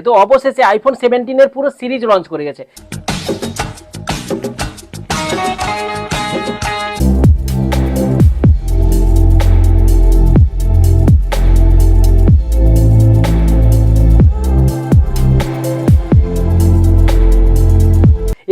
তো অবশেষে আইফোন 17 এর পুরো সিরিজ লঞ্চ করে গেছে।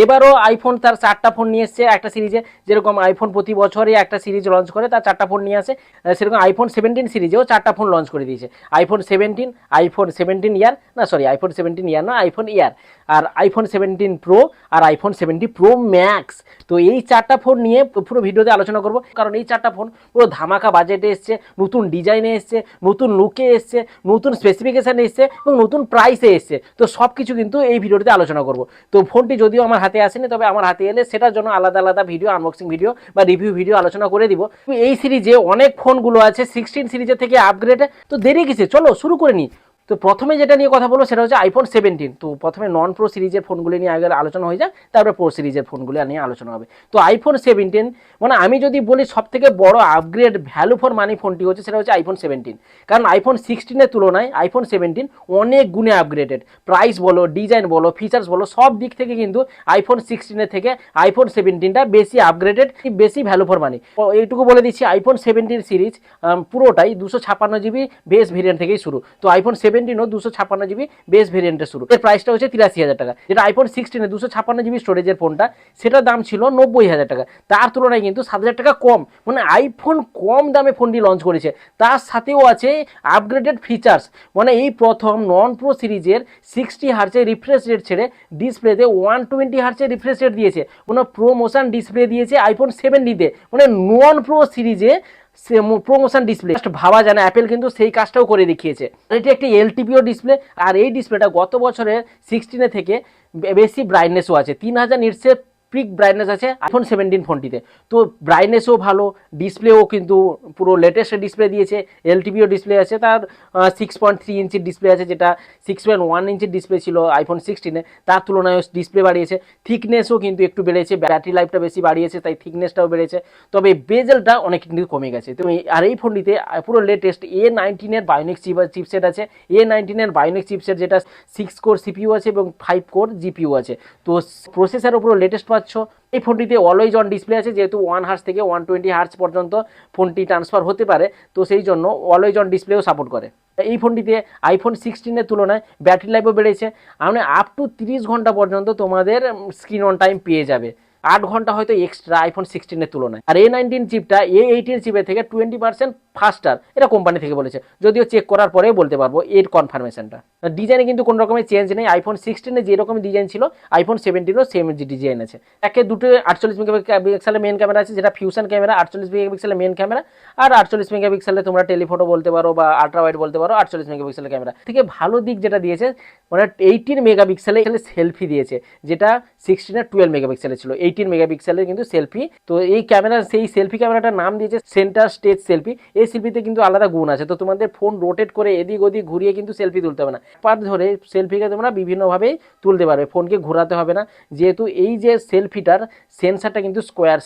এবারও আইফোন তার 4টা ফোন নিয়ে এসছে একটা সিরিজে, যেরকম আইফোন প্রতি বছরই একটা সিরিজ লঞ্চ করে তার 4টা ফোন নিয়ে আসে, সেরকম আইফোন 17 সিরিজেও 4টা ফোন লঞ্চ করে দিয়েছে। আইফোন 17, আইফোন 17 ইয়ার না সরি আইফোন 17 ইয়ার না আইফোন ইয়ার, আর আইফোন 17 প্রো আর আইফোন 17 প্রো ম্যাক্স। তো এই 4টা ফোন নিয়ে পুরো ভিডিওতে আলোচনা করব, কারণ এই 4টা ফোন পুরো ধামাকা বাজেটে এসছে, নতুন ডিজাইনে এসছে, নতুন লুকে এসছে, নতুন স্পেসিফিকেশানে এসছে এবং নতুন প্রাইসে এসছে। তো সব কিছু কিন্তু এই ভিডিওতে আলোচনা করব। তো ফোনটি যদিও আমার হাতে আসেনি, তবে আমার হাতে এলে সেটার জন্য আলাদা আলাদা ভিডিও, আনবক্সিং ভিডিও বা রিভিউ ভিডিও আলোচনা করে দিব। এই সিরিজে অনেক ফোনগুলো আছে 16 সিরিজের থেকে আপগ্রেডে। তো দেরি কিসে, চলো শুরু করে নিই। তো প্রথমে যেটা নিয়ে কথা বলবো সেটা হচ্ছে আইফোন 17। তো প্রথমে নন প্রো সিরিজের ফোনগুলি নিয়ে আগে আলোচনা হয়ে যায়, তারপরে প্রো সিরিজের ফোনগুলি নিয়ে আলোচনা হবে। তো আইফোন 17 মানে আমি যদি বলি সব থেকে বড় আপগ্রেড ভ্যালু ফর মানি ফোনটি হচ্ছে সেটা হচ্ছে আইফোন 17, কারণ আইফোন 16-এর তুলনায় আইফোন 17 অনেক গুণে আপগ্রেডেড। প্রাইস বলো, ডিজাইন বলো, ফিচার্স বলো, সব দিক থেকে কিন্তু আইফোন 16-এর থেকে আইফোন 17টা বেশি আপগ্রেডেড, বেশি ভ্যালু ফর মানি। এইটুকু বলে দিচ্ছি, আইফোন 17 সিরিজ পুরোটাই 256 জিবি বেস ভেরিয়েন্ট থেকেই শুরু। তো আইফোন 17ও 256 জিবি বেস ভেরিয়েন্টে শুরু। এর প্রাইসটা হচ্ছে 83,000 টাকা। যেটা আইফোন 16-এ 256 জিবি স্টোরেজের ফোনটা, সেটার দাম ছিল 90,000 টাকা। তার তুলনায় কিন্তু 7,000 টাকা কম, মানে আইফোন কম দামে ফোনটি লঞ্চ করেছে। তার সাথেও আছে আপগ্রেডেড ফিচার্স, মানে এই প্রথম নন প্রো সিরিজের 60 হার্জের রিফ্রেশ রেট ছেড়ে ডিসপ্লেতে 120 হার্জের রিফ্রেশ রেট দিয়েছে, মানে প্রোমোশন ডিসপ্লে দিয়েছে আইফোন 17-তে, মানে নন প্রো সিরিজে প্রোমোশন ডিসপ্লে। ভাবা যায় না, অ্যাপেল কিন্তু সেই কাজটাও করে দেখিয়েছে। এটি একটি এলটিপিও ডিসপ্লে, আর এই ডিসপ্লেটা গত বছরের 16 থেকে বেশি ব্রাইটনেসও আছে, 3000 নিটসের পিক ব্রাইটনেস আছে আইফোন 17 ফোনটিতে। তো ব্রাইটনেসও ভালো, ডিসপ্লেও কিন্তু পুরো লেটেস্ট ডিসপ্লে দিয়েছে, এলটিপিও ডিসপ্লে আছে, তার 6.3 ইঞ্চির ডিসপ্লে আছে, যেটা 6.1 ইঞ্চির ডিসপ্লে ছিল আইফোন 16-এ, তার তুলনায় ডিসপ্লে বাড়িয়েছে। থিকনেসও কিন্তু একটু বেড়েছে, ব্যাটারি লাইফটা বেশি বাড়িয়েছে, তাই থিকনেসটাও বেড়েছে, তবে বেজেলটা অনেক কিন্তু কমে গেছে। তো আর এই ফোনটিতে পুরো লেটেস্ট A19-এর বায়োনিক চিপসেট আছে। A19-এর বায়োনিক চিপসেট, যেটা 6 কোর সিপিইউ আছে এবং 5 কোর জিপিইউ আছে। তো প্রসেসরও পুরো লেটেস্ট পাচ্ছ। এই ফোনটিতে অলওয়েজ অন ডিসপ্লে আছে, যেহেতু 1 হার্জ থেকে 120 হার্জ পর্যন্ত ফোনটি ট্রান্সফার হতে পারে, তো সেই জন্য অলওয়েজ অন ডিসপ্লেও সাপোর্ট করে। এই ফোনটিতে আইফোন 16-এর তুলনায় ব্যাটারি লাইফও বেড়েছে, মানে আপ টু 30 ঘন্টা পর্যন্ত তোমাদের স্ক্রিন অন টাইম পেয়ে যাবে, 8 ঘন্টা হয়তো এক্সট্রা আইফোন 16-এর তুলনায়। আর A19 চিপটা A18 চিপের থেকে 20% ফাস্টার, এটা কোম্পানি থেকে বলেছে, যদিও চেক করার পরেও বলতে পারবো এর কনফার্মেশনটা। ডিজাইনে কিন্তু কোনো রকমের চেঞ্জ নেই, আইফোন 16-এ যেরকম ডিজাইন ছিল আইফোন 17-এও সেম ডিজাইন আছে। একে দুটো 48 মেগাপিক্সেলের মেন ক্যামেরা আছে, যেটা ফিউশন ক্যামেরা, 48 মেগাপিক্সেলের মেন ক্যামেরা, আর 48 মেগাপিক্সেলের তোমরা টেলিফোটো বলতে পারো বা আল্ট্রা ওয়াইড বলতে পারো। 48 মেগাপিক্সেলের ক্যামেরা থেকে ভালো দিক যেটা দিয়েছে, মানে 18 মেগাপিক্সেলের সেলফি দিয়েছে, যেটা 16-এর 12 মেগাপিক্সেলের ছিল। 18 মেগাপিক্সেলের কিন্তু সেলফি। তো এই ক্যামেরা, সেই সেলফি ক্যামেরাটার নাম দিয়েছে সেন্টার স্টেজ সেলফি। এই সেলফিতে কিন্তু আলাদা গুণ আছে, তো তোমাদের ফোন রোটেট করে এদিক ওদিক ঘুরিয়ে কিন্তু সেলফি তুলতে হবে না, পার ধরে সেলফিকে তোমরা বিভিন্নভাবেই তুলতে পারবে, ফোনকে ঘোরাতে হবে না। যেহেতু এই যে সেলফিটার সেন্সারটা কিন্তু স্কোয়ার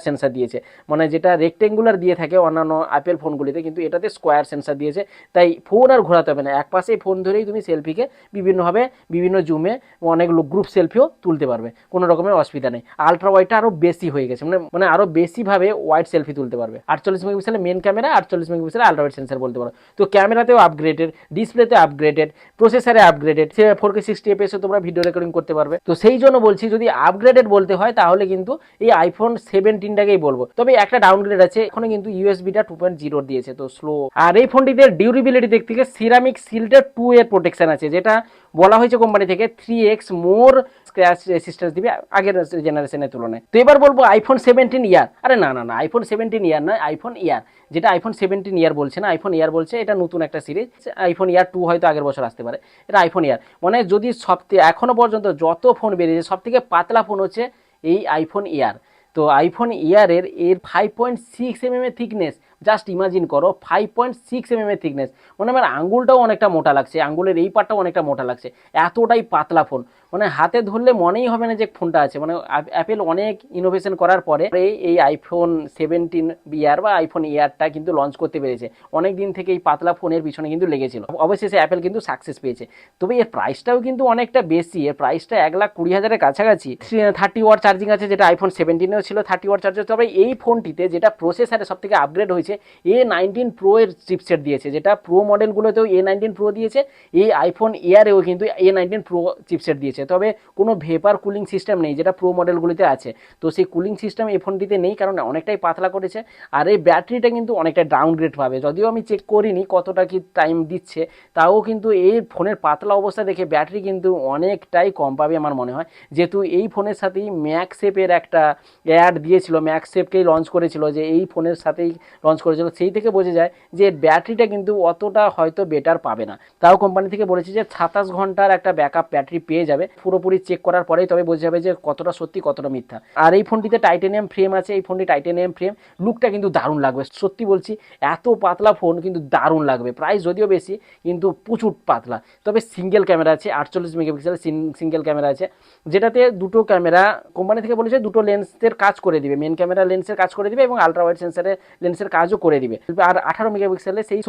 সেন্সার দিয়েছে, মানে যেটা রেক্টেঙ্গুলার দিয়ে থাকে অন্যান্য অ্যাপেল ফোনগুলিতে, কিন্তু এটাতে স্কোয়ার সেন্সার দিয়েছে, তাই ফোন আর ঘোরাতে হবে না, এক পাশে ফোন ধরেই তুমি সেলফিকে বিভিন্নভাবে বিভিন্ন জুমে অনেক গ্রুপ সেলফিও তুলতে পারবে, কোনো রকমের অসুবিধা নেই। আলট্রা ওয়াইডটা আরো বেশি হয়ে গেছে, মানে আরো বেশিভাবে ওয়াইড সেলফি তুলতে পারবে। 48 মেগাপিক্সেলের মেন ক্যামেরা, 48 মেগাপিক্সেলের আলট্রা ওয়াইড সেন্সার বলতে পারো। তো ক্যামেরাতেও আপগ্রেডেড, ডিসপ্লেতে আপগ্রেডেড, প্রসেসরে আপগ্রেডেড, 4K 60 fps তোমরা ভিডিও রেকর্ডিং করতে পারবে। তো সেই জন্য বলছি, যদি আপগ্রেডেড বলতে হয় তাহলে কিন্তু এই আইফোন 17টাকেই বলবো। তবে একটা ডাউনগ্রেড আছে, এখনো কিন্তু ইউএসবিটা 2.0 দিয়েছে, তো স্লো। আর এই ফোনটিতে ডিউরেবিলিটি দিক থেকে সিরামিক সিল্ডের 2 এর প্রোটেকশন আছে, যেটা বলা হয়েছে কোম্পানি থেকে 3x মোর স্ক্র্যাচ রেসিস্ট্যান্স দিবে আগের জেনারেশনের তুলনায়। তো এবার বলবো আইফোন 17 ইয়ার। আরে না, আইফোন 17 ইয়ার নয়, আইফোন ইয়ার। যেটা আইফোন 17 ইয়ার বলছে না, আইফোন ইয়ার বলছে, এটা নতুন একটা সিরিজ। আইফোন ইয়ার 2 হয়তো আগের বছর আসতে পারে, এটা আইফোন ইয়ার। মানে যদি সবথেকে এখনো পর্যন্ত যত ফোন বেরিয়েছে সব থেকে পাতলা ফোন হচ্ছে এই আইফোন ইয়ার। তো আইফোন ইয়ারের 5.6 mm এর থিকনেস, জাস্ট ইমাজিন করো 5.6 mm এর থিকনেস, মানে আমার আঙ্গুলটাও অনেকটা মোটা লাগছে, আঙ্গুলের এই পার্টটাও অনেকটা মোটা লাগছে, এতটাই পাতলা ফোন, মানে হাতে ধরলে মনেই হবে না যে ফোনটা আছে। মানে অ্যাপেল অনেক ইনোভেশন করার পরে এই আইফোন 17 ইয়ার বা আইফোন ইয়ারটা কিন্তু লঞ্চ করতে পেরেছে। অনেক দিন থেকে এই পাতলা ফোনের পিছনে কিন্তু লেগেছিল, অবশেষে অ্যাপেল কিন্তু সাকসেস পেয়েছে। তবে এর প্রাইসটাও কিন্তু অনেকটা বেশি, এর প্রাইসটা 1,20,000-এর কাছাকাছি। 30 ওয়াট চার্জিং আছে, যেটা আইফোন 17-এও ছিল 30 ওয়াট চার্জার। তবে এই ফোনটিতে যেটা প্রসেসরে সব থেকে আপগ্রেড হয়েছে, A19 Pro এর চিপসেট দিয়েছে, যেটা প্রো মডেলগুলোতেও A19 Pro দিয়েছে, এই আইফোন এয়ারেও কিন্তু A19 Pro চিপসেট দিয়েছে। তবে কোনো ভেপার কুলিং সিস্টেম নেই, যেটা প্রো মডেলগুলিতে আছে। তো সেই কুলিং সিস্টেম এই ফোনটিতে নেই, কারণ অনেকটাই পাতলা করেছে। আর এই ব্যাটারিটা কিন্তু অনেকটা ডাউনগ্রেড পাবে, যদিও আমি চেক করিনি কতটা কি টাইম দিচ্ছে, তাও কিন্তু এই ফোনের পাতলা অবস্থা দেখে ব্যাটারি কিন্তু অনেকটাই কম পাবে আমার মনে হয়। যেহেতু এই ফোনের সাথেই ম্যাক্সেপের একটা অ্যাড দিয়েছিল, ম্যাক্সেপকেই লঞ্চ করেছিল, যে এই ফোনের সাথেই লঞ্চ করেছিল, সেই থেকে বোঝা যায় যে ব্যাটারিটা কিন্তু অতটা হয়তো বেটার পাবে না। তাও কোম্পানি থেকে বলেছে যে 27 ঘন্টার একটা ব্যাকআপ ব্যাটারি পেয়ে যাবে, পুরোপুরি চেক করার পরেই তবে বোঝা যাবে যে কতটা সত্যি কতটা মিথ্যা। আর এই ফোনটিতে টাইটেনিয়াম ফ্রেম আছে, এই ফোনটি টাইটেনিয়াম ফ্রেম, লুকটা কিন্তু দারুণ লাগবে, সত্যি বলছি, এত পাতলা ফোন কিন্তু দারুণ লাগবে। প্রাইস যদিও বেশি কিন্তু প্রচুর পাতলা। তবে সিঙ্গেল ক্যামেরা আছে, 48 মেগাপিক্সেল সিঙ্গেল ক্যামেরা আছে, যেটাতে দুটো ক্যামেরা কোম্পানি থেকে বলেছে দুটো লেন্সের কাজ করে দিবে, মেন ক্যামেরা লেন্সের কাজ করে দিবে এবং আলট্রা ওয়াইড সেন্সারের লেন্সের কাজও করে দিবে। আর 18 মেগাপিক্সেলের সেই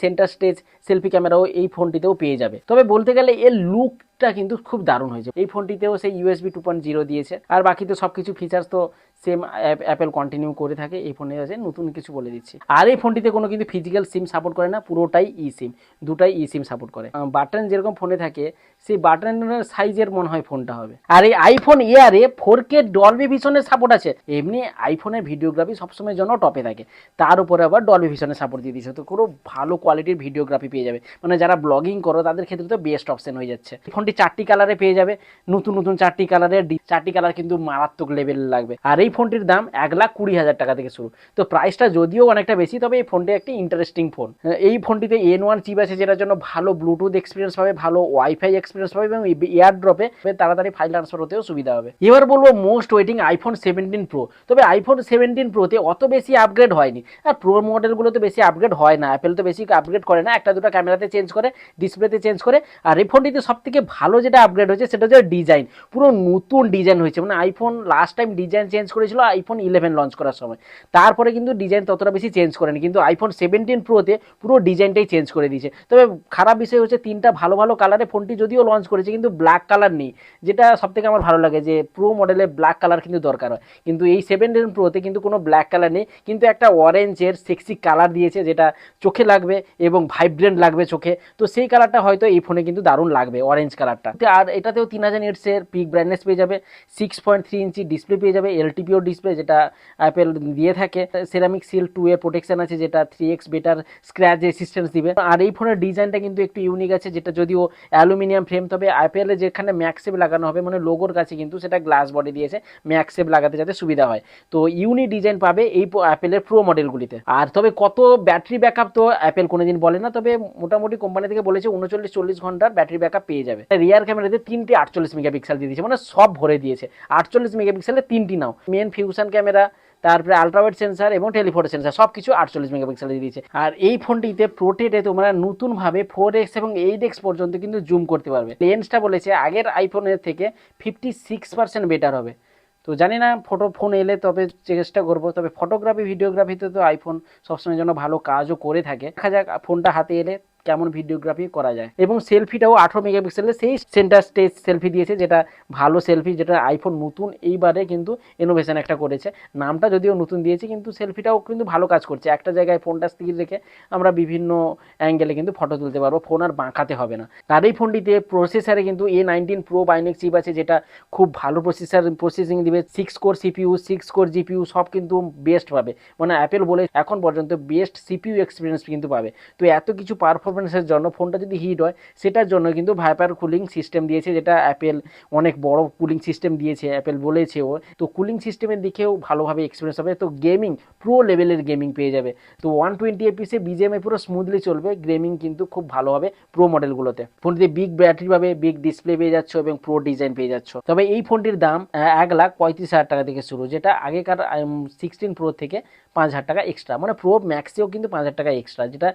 সেন্টার স্টেজ সেলফি ক্যামেরাও এই ফোনটিতেও পেয়ে যাবে। তবে বলতে গেলে এর লুকটা কিন্তু খুব দারুণ হয়েছে। এই ফোনটিতেও সেই USB 2.0 দিয়েছে, আর বাকি তো সবকিছু ফিচার্স তো সেম অ্যাপেল কন্টিনিউ করে থাকে। এই ফোনে আছে নতুন কিছু বলে দিচ্ছি। আর এই ফোনটিতে কোনো কিন্তু ফিজিক্যাল সিম সাপোর্ট করে না, পুরোটাই ই সিম, দুটাই ই সিম সাপোর্ট করে। বাটন যেরকম ফোনে থাকে সেই বাটনের সাইজের মনে হয় ফোনটা হবে। আর এই আইফোন এয়ারে 4K ডলবি ভিশনের সাপোর্ট আছে। এমনি আইফোনের ভিডিওগ্রাফি সবসময় জন্য টপে থাকে, তার উপরে আবার ডলবি ভিশনের সাপোর্ট দিয়ে দিয়েছে, তো কোনো ভালো কোয়ালিটির ভিডিওগ্রাফি পেয়ে যাবে। মানে যারা ব্লগিং করো তাদের ক্ষেত্রে তো বেস্ট অপশন হয়ে যাচ্ছে। ফোনটি 4টি কালারে পেয়ে যাবে, নতুন 4টি কালারের, 4টি কালার কিন্তু মারাত্মক লেভেল লাগবে। আর এই ফোনটির দাম 1,20,000 টাকা থেকে শুরু। তো প্রাইসটা যদিও অনেকটা বেশি, তবে এই ফোনটি একটি ইন্টারেস্টিং ফোন। এই ফোনটিতে N1 চিপ আছে, যেটার জন্য ভালো ব্লুটুথ এক্সপিরিয়েন্স পাবে, ভালো ওয়াইফাই এক্সপিরিয়েন্স পাবে এবং এয়ার ড্রপে তাড়াতাড়ি ফাইল ট্রান্সফার হতেও সুবিধা হবে। এবার বলবো মোস্ট ওয়েটিং আইফোন 17 Pro। তবে আইফোন 17 Proতে অত বেশি আপগ্রেড হয়নি, আর প্রো মডেলগুলোতে বেশি আপগ্রেড হয় না, অ্যাপেল তো বেশি আপগ্রেড করে না, একটা দুটো ক্যামেরাতে চেঞ্জ করে, ডিসপ্লেতে চেঞ্জ করে। আর এই ফোনটিতে সব থেকে ভালো যেটা আপগ্রেড হয়েছে সেটা হচ্ছে ডিজাইন, পুরো নতুন ডিজাইন হয়েছে। মানে iPhone last time design change করেছিল আইফোন 11 লঞ্চ করার সময়, তারপরে কিন্তু ডিজাইন ততটা বেশি চেঞ্জ করেনি, কিন্তু আইফোন 17 Proতে পুরো ডিজাইনটাই চেঞ্জ করে দিয়েছে। তবে খারাপ বিষয় হচ্ছে 3টা ভালো ভালো কালারে ফোনটি যদিও লঞ্চ করেছে, কিন্তু ব্ল্যাক কালার নেই, যেটা সব থেকে আমার ভালো লাগে, যে প্রো মডেলে ব্ল্যাক কালার কিন্তু দরকার হয়, কিন্তু এই 17 Proতে কিন্তু কোনো ব্ল্যাক কালার নেই, কিন্তু একটা অরেঞ্জের সেক্সি কালার দিয়েছে, যেটা চোখে লাগবে এবং ভাইব্রেন্ট লাগবে চোখে। তো সেই কালারটা হয়তো এই ফোনে কিন্তু দারুণ লাগবে, অরেঞ্জ কালারটা। আর এটাতেও 3000 নিটসের পিক ব্রাইটনেস পেয়ে যাবে, 6.3 ইঞ্চি ডিসপ্লে পেয়ে যাবে, LTPO ডিসপ্লে, যেটা অ্যাপেল দিয়ে থাকে। সেরামিক সিল 2 এর প্রোটেকশন আছে, যেটা 3x বেটার স্ক্র্যাচ রেসিস্ট্যান্স দিবে। আর এই ফোনের ডিজাইনটা কিন্তু একটু ইউনিক আছে, যেটা যদিও অ্যালুমিনিয়াম ফ্রেম, তবে অ্যাপেলে যেখানে ম্যাক্সেপ লাগানো হবে, মানে লোগোর কাছে কিন্তু সেটা গ্লাস বডি দিয়েছে, ম্যাক্সেপ লাগাতে যাতে সুবিধা হয়। তো ইউনিক ডিজাইন পাবে এই অ্যাপেলের প্রো মডেলগুলিতে। আর তবে কত ব্যাটারি ব্যাকআপ তো অ্যাপেল কোনোদিন বলে না, তবে মোটামুটি কোম্পানি থেকে বলেছে 39-40 ঘন্টার ব্যাটারি ব্যাকআপ পেয়ে যাবে। রিয়ার ক্যামেরাতে 3টে 48 মেগাপিক্সেল দিয়ে দিয়েছে, মানে সব ভরে দিয়েছে। 48 মেগাপিক্সেলের 3টি নাও, মেন ফিউশন ক্যামেরা, তারপরে আলট্রা ওয়াইড সেন্সার এবং টেলিফোটো সেন্সার, সবকিছু 48 মেগাপিক্সেল দিয়ে দিয়েছে। আর এই ফোনটিতে প্রোটেটে তোমরা নতুনভাবে 4x এবং 8x পর্যন্ত কিন্তু জুম করতে পারবে। লেন্সটা বলেছে আগের আইফোনের থেকে 56% বেটার হবে। তো জানি না, ফোন এলে তবে চেষ্টা করবো। তবে ফটোগ্রাফি ভিডিওগ্রাফিতে তো আইফোন সবসময়ের জন্য ভালো কাজও করে থাকে, দেখা যাক ফোনটা হাতে এলে কেমন ভিডিওগ্রাফি করা যায়। এবং সেলফিটাও 18 মেগাপিক্সেলের সেই সেন্টার স্টেজ সেলফি দিয়েছে, যেটা ভালো সেলফি, যেটা আইফোন নতুন এইবারে কিন্তু ইনোভেশন একটা করেছে। নামটা যদিও নতুন দিয়েছে, কিন্তু সেলফিটাও কিন্তু ভালো কাজ করছে। একটা জায়গায় ফোনটা স্থির রেখে আমরা বিভিন্ন অ্যাঙ্গেলে কিন্তু ফটো তুলতে পারবো, ফোন আর বাঁকাতে হবে না। আর এই ফোনটিতে প্রসেসারে কিন্তু A19 Pro বাইনিক চিপ আছে, যেটা খুব ভালো প্রসেসিং দিবে। 6 কোর CPU, 6 কোর GPU সব কিন্তু বেস্ট পাবে, মানে অ্যাপেল বলে এখন পর্যন্ত বেস্ট CPU এক্সপিরিয়েন্স কিন্তু পাবে। তো এত কিছু পারফরমেন্স পারফরমেন্সের জন্য ফোনটা যদি হিট হয় সেটার জন্য কিন্তু ভাইপার কুলিং সিস্টেম দিয়েছে, যেটা অ্যাপেল অনেক বড় কুলিং সিস্টেম দিয়েছে, অ্যাপেল বলেছেও। তো কুলিং সিস্টেমের দিকেও ভালোভাবে এক্সপিরিয়েন্স হবে। তো গেমিং প্রো লেভেলের গেমিং পেয়ে যাবে। তো 120 এপিসে বিজিএমআই পুরো স্মুথলি চলবে, গেমিং কিন্তু খুব ভালো হবে প্রো মডেলগুলোতে। ফোনটিতে বিগ ব্যাটারি পাবে, বিগ ডিসপ্লে পেয়ে যাচ্ছ এবং প্রো ডিজাইন পেয়ে যাচ্ছ। তবে এই ফোনটির দাম 1,35,000 টাকা থেকে শুরু, যেটা আগেকার 16 প্রো থেকে 5,000 টাকা এক্সট্রা, মানে প্রো ম্যাক্সেও কিন্তু 5,000 টাকা এক্সট্রা, যেটা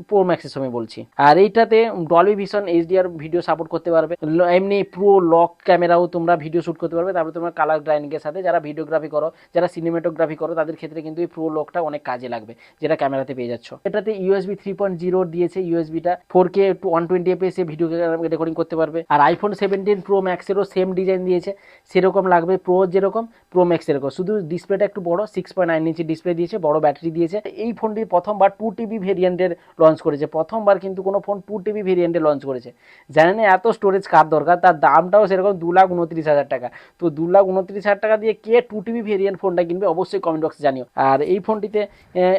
প্রো ম্যাক্সের সময় বলছি। আর এইটাতে Dolby vision HDR video support করতে পারবে, এমনি প্রো লক ক্যামেরাও তোমরা ভিডিও শুট করতে পারবে। তারপরে তোমরা কালার গ্রাইন্ডিংয়ের সাথে যারা ভিডিওগ্রাফি করো, যারা সিনেমাটোগ্রাফি করো, তাদের ক্ষেত্রে কিন্তু এই প্রো লকটা অনেক কাজে লাগবে, যেটা ক্যামেরাতে পেয়ে যাচ্ছ। এটাতে ইউএসবি 3.0 দিয়েছে, ইউএসবিটা 4K 120 fps এ ভিডিও রেকর্ডিং করতে পারবে। আর আইফোন 17 প্রো ম্যাক্সেরও সেম ডিজাইন দিয়েছে, সেরকম লাগবে প্রো যেরকম, প্রো ম্যাক্স এরকম, শুধু ডিসপ্লেটা একটু বড়, 6.9 ইঞ্চি ডিসপ্লে দিয়েছে, বড় ব্যাটারি দিয়েছে। এই ফোনটি প্রথমবার 2TB ভেরিয়েন্টের লঞ্চ করেছে, প্রথমবার কিন্তু কোনো ফোন 2TB ভেরিয়েন্টে লঞ্চ করেছে। জানেন এত স্টোরেজ কার দরকার, তার দামটাও সেরকম 2,29,000 টাকা। তো 2,29,000 টাকা দিয়ে কে 2TB ভেরিয়েন্ট ফোনটা কিনবে, অবশ্যই কমেন্ট বক্সে জানিও। আর এই ফোনটিতে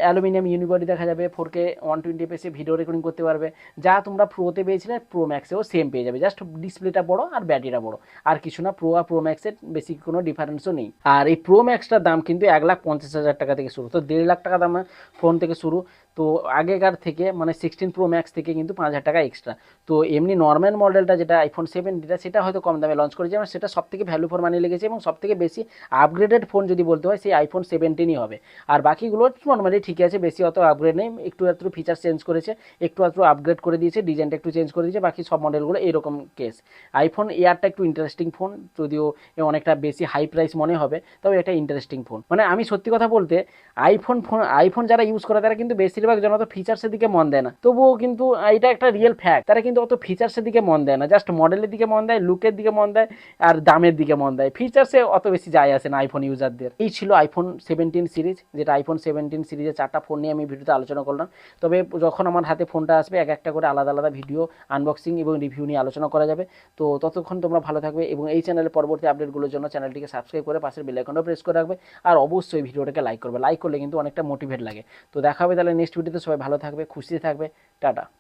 অ্যালুমিনিয়াম ইউনিবডি দেখা যাবে, 4K 120 fps ভিডিও রেকর্ডিং করতে পারবে, যা তোমরা প্রোতে পেয়েছিলে প্রো ম্যাক্সেও সেম পেয়ে যাবে, জাস্ট ডিসপ্লেটা বড় আর ব্যাটারিটা বড়, আর কিছু না। প্রো আর প্রো ম্যাক্সের বেশি কোনো ডিফারেন্সও নেই। আর এই প্রো ম্যাক্সটার দাম কিন্তু 1,50,000 টাকা থেকে শুরু, তো 1.5 লাখ টাকা দাম ফোন থেকে শুরু। তো আগেকার থেকে মানে 16 প্রো ম্যাক্স থেকে কিন্তু 5,000 টাকা এক্সট্রা। তো এমনি নর্মাল মডেলটা যেটা আইফোন 7 সেটা হয়তো কম দামে লঞ্চ করেছে, এবং সেটা সব থেকে ভ্যালু ফর মানি লেগেছে, এবং সব থেকে বেশি আপগ্রেডেড ফোন যদি বলতে হয় সেই আইফোন 17ই হবে। আর বাকিগুলো নর্মালি ঠিক আছে, বেশি অত আপগ্রেড নেই, একটু একটু ফিচার চেঞ্জ করেছে, একটু একটু আপগ্রেড করে দিয়েছে, ডিজাইনটা একটু চেঞ্জ করে দিয়েছে, বাকি সব মডেলগুলো এরকম কেস। আইফোন এয়ারটা একটু ইন্টারেস্টিং ফোন, যদিও অনেকটা বেশি হাই প্রাইস মনে হবে, তবে এটা ইন্টারেস্টিং ফোন। মানে আমি সত্যি কথা বলতে আইফোন যারা ইউজ করে তারা কিন্তু বেশিরভাগ জন অত ফিচার্সের দিকে মন দেয় না, তবুও কিন্তু এটা একটা রিয়েল ফ্যাক্ট, তারা কিন্তু অত ফিচার্সের দিকে মন দেয় না, জাস্ট মডেলের দিকে মন দেয়, লুকের দিকে মন দেয়, আর দামের দিকে মন দেয়, ফিচার্সে অত বেশি যায় আসে না আইফোন ইউজারদের। এই ছিল আইফোন 17 সিরিজ, যেটা আইফোন 17 সিরিজের 4টা ফোন নিয়ে আমি ভিডিওতে আলোচনা করলাম। তবে যখন আমার হাতে ফোনটা আসবে এক একটা করে আলাদা আলাদা ভিডিও আনবক্সিং এবং রিভিউ নিয়ে আলোচনা করা যাবে। তো ততক্ষণ তোমরা ভালো থাকবে, এবং এই চ্যানেলের পরবর্তী আপডেটগুলোর জন্য চ্যানেলটিকে সাবস্ক্রাইব করে পাশের বেল আইকনটা প্রেস করে রাখবে, আর অবশ্যই ভিডিওটাকে লাইক করবে, লাইক করলে কিন্তু অনেকটা মোটিভেট লাগে। তো দেখা হবে তাহলে নেক্সট ভিডিওতে, সবাই ভালো থাকবে, খুশি থাকবে, টাটা।